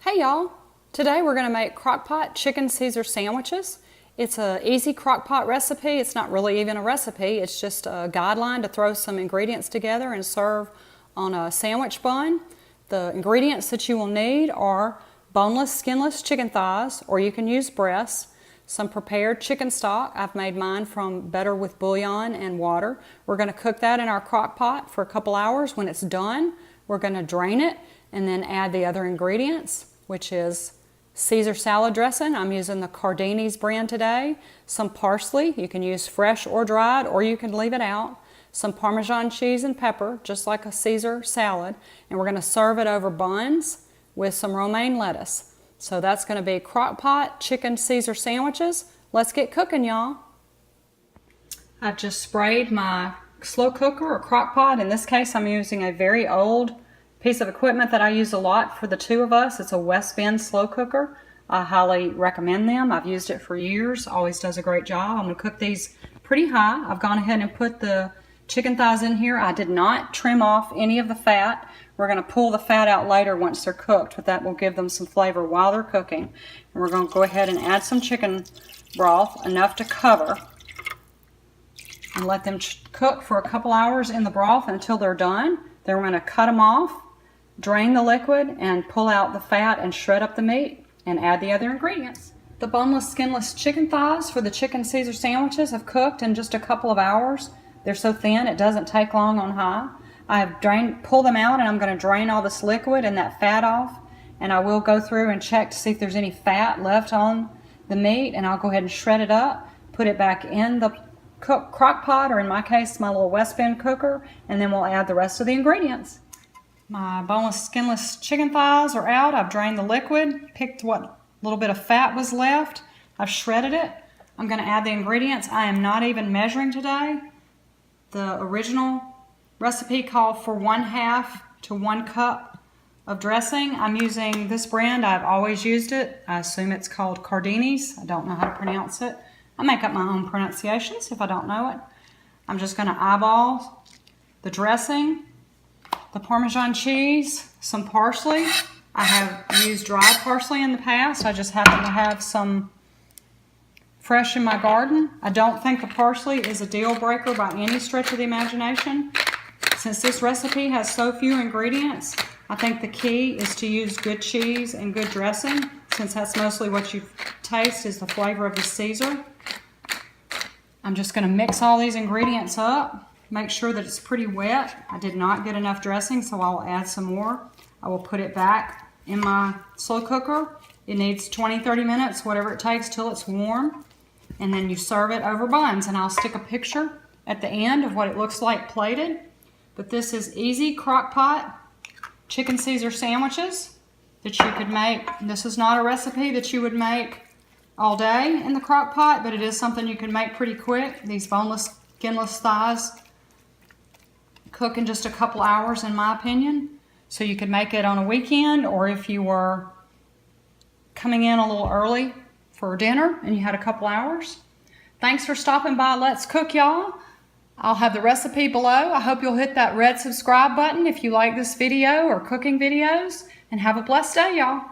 Hey y'all! Today we're going to make Crockpot chicken Caesar sandwiches. It's an easy Crockpot recipe. It's not really even a recipe. It's just a guideline to throw some ingredients together and serve on a sandwich bun. The ingredients that you will need are boneless, skinless chicken thighs, or you can use breasts, some prepared chicken stock. I've made mine from better with bouillon and water. We're going to cook that in our Crockpot for a couple hours. When it's done, we're going to drain it and then add the other ingredients, which is Caesar salad dressing. I'm using the Cardini's brand today. Some parsley, you can use fresh or dried, or you can leave it out. Some Parmesan cheese and pepper, just like a Caesar salad. And we're going to serve it over buns with some romaine lettuce. So that's going to be Crockpot chicken Caesar sandwiches. Let's get cooking, y'all. I've just sprayed my slow cooker or Crockpot. In this case, I'm using a very old piece of equipment that I use a lot for the two of us. It's a West Bend slow cooker. I highly recommend them. I've used it for years. Always does a great job. I'm going to cook these pretty high. I've gone ahead and put the chicken thighs in here. I did not trim off any of the fat. We're going to pull the fat out later once they're cooked, but that will give them some flavor while they're cooking. And we're going to go ahead and add some chicken broth, enough to cover, and let them cook for a couple hours in the broth until they're done. Then we're going to cut them off, drain the liquid, and pull out the fat and shred up the meat and add the other ingredients. The boneless, skinless chicken thighs for the chicken Caesar sandwiches have cooked in just a couple of hours. They're so thin it doesn't take long on high. I've pulled them out, and I'm going to drain all this liquid and that fat off, and I will go through and check to see if there's any fat left on the meat, and I'll go ahead and shred it up, put it back in the Crockpot, or in my case my little West Bend cooker, and then we'll add the rest of the ingredients. My boneless, skinless chicken thighs are out. I've drained the liquid, picked what little bit of fat was left. I've shredded it. I'm going to add the ingredients. I am not even measuring today. The original recipe called for 1/2 to 1 cup of dressing. I'm using this brand. I've always used it. I assume it's called Cardini's. I don't know how to pronounce it. I make up my own pronunciations if I don't know it. I'm just going to eyeball the dressing, the Parmesan cheese, some parsley. I have used dried parsley in the past. I just happen to have some fresh in my garden. I don't think the parsley is a deal breaker by any stretch of the imagination. Since this recipe has so few ingredients, I think the key is to use good cheese and good dressing, since that's mostly what you taste is the flavor of the Caesar. I'm just going to mix all these ingredients up. Make sure that it's pretty wet. I did not get enough dressing, so I'll add some more. I will put it back in my slow cooker. It needs 20-30 minutes, whatever it takes, till it's warm. And then you serve it over buns, and I'll stick a picture at the end of what it looks like plated. But this is easy Crockpot chicken Caesar sandwiches that you could make. This is not a recipe that you would make all day in the Crockpot, but it is something you can make pretty quick. These boneless, skinless thighs cook in just a couple hours, in my opinion. So you could make it on a weekend, or if you were coming in a little early for dinner and you had a couple hours. Thanks for stopping by Let's Cook, y'all. I'll have the recipe below. I hope you'll hit that red subscribe button if you like this video or cooking videos, and have a blessed day, y'all.